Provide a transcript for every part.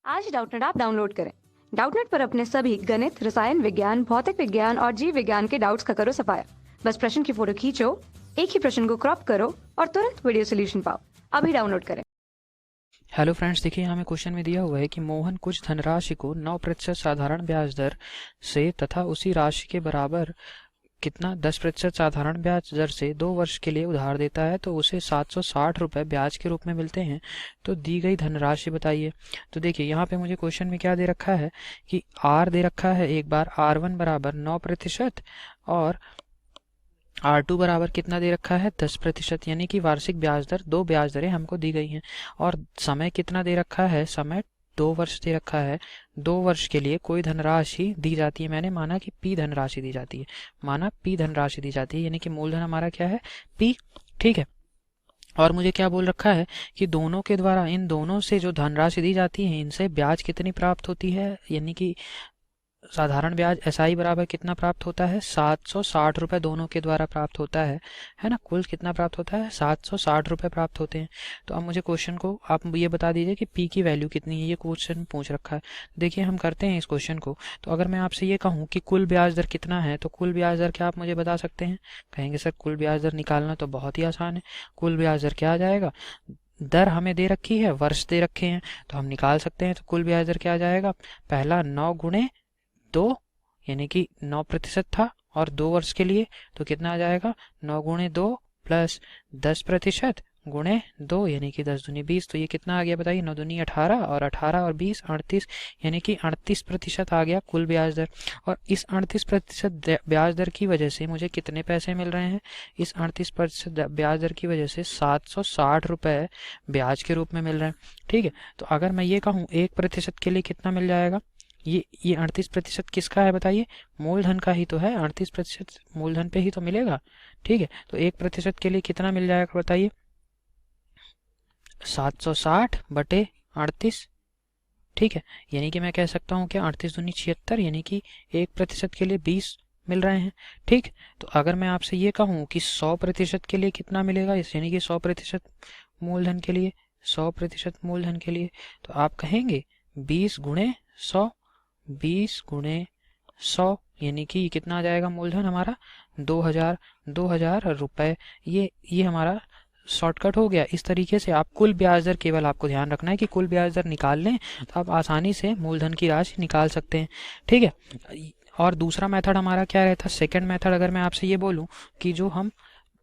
आज Doubtnut app download करें। Doubtnut पर अपने सभी गणित, रसायन विज्ञान, भौतिक विज्ञान और जीव विज्ञान के डाउट्स का करो सफाया। बस प्रश्न की फोटो खींचो, एक ही प्रश्न को क्रॉप करो और तुरंत वीडियो सोल्यूशन पाओ। अभी डाउनलोड करें। हेलो फ्रेंड्स, देखिए हमें क्वेश्चन में दिया हुआ है कि मोहन कुछ धनराशि को 9% साधारण ब्याज दर से तथा उसी राशि के बराबर कितना 10% साधारण ब्याज दर से 2 वर्ष के लिए उधार देता है, तो उसे 760 रुपये ब्याज के रूप में मिलते हैं। तो दी गई धनराशि बताइए। तो देखिए यहाँ पे मुझे क्वेश्चन में क्या दे रखा है कि आर दे रखा है, एक बार R1 बराबर 9% और R2 बराबर कितना दे रखा है 10%, यानी कि वार्षिक ब्याज दर, दो ब्याज दरें हमको दी गई हैं। और समय कितना दे रखा है, समय 2 वर्ष दे रखा है। 2 वर्ष के लिए कोई धनराशि दी जाती है, मैंने माना कि P धनराशि दी जाती है, माना P धनराशि दी जाती है, यानी कि मूलधन हमारा क्या है P। ठीक है, और मुझे क्या बोल रखा है कि दोनों के द्वारा, इन दोनों से जो धनराशि दी जाती है इनसे ब्याज कितनी प्राप्त होती है, यानी कि साधारण ब्याज SI बराबर कितना प्राप्त होता है 760 रुपये दोनों के द्वारा प्राप्त होता है ना। कुल कितना प्राप्त होता है 760 रुपये प्राप्त होते हैं। तो अब मुझे क्वेश्चन को आप ये बता दीजिए कि P की वैल्यू कितनी है, ये क्वेश्चन पूछ रखा है। देखिए हम करते हैं इस क्वेश्चन को। तो अगर मैं आपसे ये कहूँ कि कुल ब्याज दर कितना है, तो कुल ब्याज दर क्या आप मुझे बता सकते हैं? कहेंगे सर कुल ब्याज दर निकालना तो बहुत ही आसान है। कुल ब्याज दर क्या आ जाएगा, दर हमें दे रखी है, वर्ष दे रखे हैं, तो हम निकाल सकते हैं। तो कुल ब्याज दर क्या आ जाएगा, पहला 9 गुणे 2, यानी कि 9% था, और 2 वर्ष के लिए तो कितना आ जाएगा 9 गुणे 2 प्लस 10% गुणे 2, यानी कि 10 दूनी 20। तो ये कितना आ गया बताइए, 9 दूनी 18 और 18 और 20 38, यानी कि 38% आ गया कुल ब्याज दर। और इस 38% ब्याज दर की वजह से मुझे कितने पैसे मिल रहे हैं, इस 38% ब्याज दर की वजह से 760 रुपये ब्याज के रूप में मिल रहे हैं। ठीक है, तो अगर मैं ये कहूँ 1% के लिए कितना मिल जाएगा, ये 38% किसका है बताइए, मूलधन का ही तो है, 38% मूलधन पे ही तो मिलेगा। ठीक है, तो 1% के लिए कितना मिल जाएगा बताइए, 760/38। ठीक है, यानी कि मैं कह सकता हूँ कि 38 दूनी 76, यानी कि 1% के लिए 20 मिल रहे हैं। ठीक, तो अगर मैं आपसे ये कहूँ कि 100% के लिए कितना मिलेगा, यानी कि 100% मूलधन के लिए, 100% मूलधन के लिए, तो आप कहेंगे 20 गुणे 100, 20 गुणे 100, यानी कि कितना आ जाएगा मूलधन हमारा 2000 रुपए। ये हमारा शॉर्टकट हो गया। इस तरीके से आप कुल ब्याज दर, केवल आपको ध्यान रखना है कि कुल ब्याज दर निकाल लें तो आप आसानी से मूलधन की राशि निकाल सकते हैं। ठीक है, और दूसरा मेथड हमारा क्या रहता है, सेकंड मेथड, अगर मैं आपसे ये बोलूं कि जो हम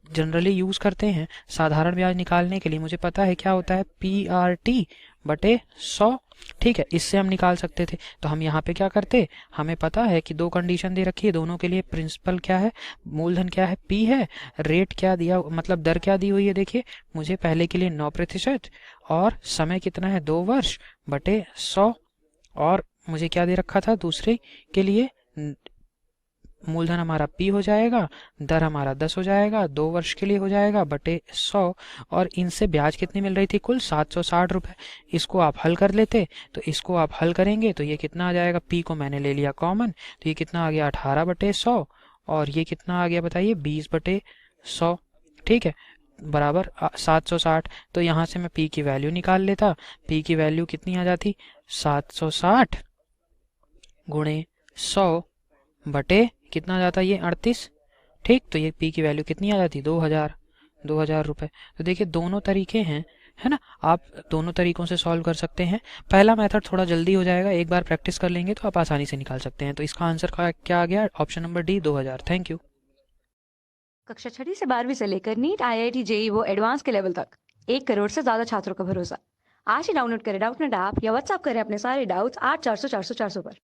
जनरली यूज करते हैं साधारण ब्याज निकालने के लिए, मुझे पता है क्या होता है PRT/100। ठीक है, इससे हम निकाल सकते थे। तो हम यहाँ पे क्या करते, हमें पता है कि दो कंडीशन दे रखी है, दोनों के लिए प्रिंसिपल क्या है, मूलधन क्या है P है, रेट क्या दिया, मतलब दर क्या दी हुई है, देखिए मुझे पहले के लिए 9% और समय कितना है 2 वर्ष/100, और मुझे क्या दे रखा था दूसरे के लिए, मूलधन हमारा P हो जाएगा, दर हमारा 10 हो जाएगा, 2 वर्ष के लिए हो जाएगा /100, और इनसे ब्याज कितनी मिल रही थी कुल 760 रुपये। इसको आप हल कर लेते, तो इसको आप हल करेंगे तो ये कितना आ जाएगा, P को मैंने ले लिया कॉमन, तो ये कितना आ गया 18/100, और ये कितना आ गया बताइए 20/100। ठीक है, बराबर 760। तो यहाँ से मैं P की वैल्यू निकाल लेता, P की वैल्यू कितनी आ जाती, 760 गुणे 100 बटे कितना आ जाता है ये 38। ठीक, तो ये P की वैल्यू कितनी आ जाती, 2000 रुपये। तो देखिए दोनों तरीके हैं, है ना, आप दोनों तरीकों से सॉल्व कर सकते हैं। पहला मेथड थोड़ा जल्दी हो जाएगा, एक बार प्रैक्टिस कर लेंगे तो आप आसानी से निकाल सकते हैं। तो इसका आंसर क्या आ गया, option number D 2000। Thank you. कक्षा 6 से 12वीं से लेकर नीट, IIT, JEE वो एडवांस के लेवल तक 1 करोड़ से ज्यादा छात्रों का भरोसा। आज ही डाउनलोड करें डाउटनेट ऐप या व्हाट्सएप करें अपने सारे डाउट्स 8400 400 400 पर।